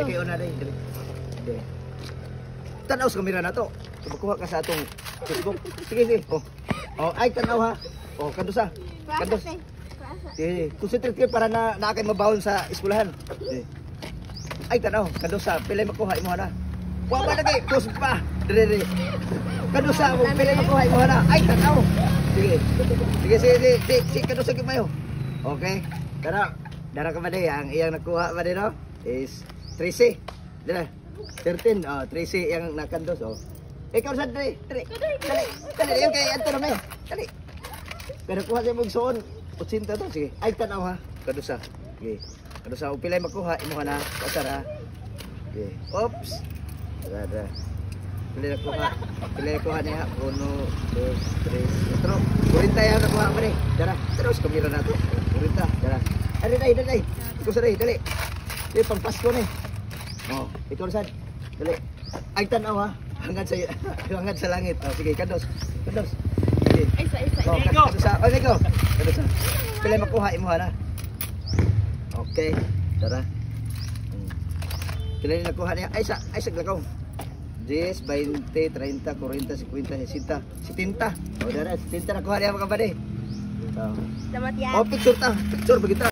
Dali kayo na dali. Dali. Tanaw sa kamera na to. Makuha ka sa atong Facebook. Sige, sige. Oh, ay tanaw ha. Oh, kandusa. Kandos. Sige, concentrate kayo para na kayo mabawon sa eskwelahan. Ay tanaw, kandusa. Pilay makuha imo na. Wa ba lagi, close pa. Dire. Kandusa mo, pilay makuha imo na. Ay tanaw. Sige. Sige, kandusa gyud mayo. Okay. Dara ka ba day ang iyang nakuha ba din no? Is 13. Dira. 13. Oh, 13 yang nakandos oh. Ikaw sa dali. Dali, yung kay Anto na may. Dali. Pero kuha sa mong soon. 80 to. Sige. Ay, tanaw ha. Kadusa. Sige. Kadusa. Upilay makuha. Imo ka na. Pasar ha. Sige. Oops. Dada. Pilay nakuha niya. 1, 2, 3, 4. 40 yung nakuha pa rin. Dara. Terus kamera na to. 40. Dara. Dali. Ikaw sa rin. Dali. Dali, pang Pasko na eh. Oh, ikaw saan? Dali. Ay, tanaw ha. Hanggang sa langit. Oh, sige, kandos. Sige. Isa. Oh, kandos sa. Oh, ikaw. Kandos sa. Pilay makuha imo na. Okay. Tara. Pilay nakuha niya. Ay sa glakaw. 10, 20, 30, 40, 50, 60, 70. Oh, dara, 70 nakuha niya mga kabady. Oh. Salamat yan. Oh, picture ta. Picture begitu.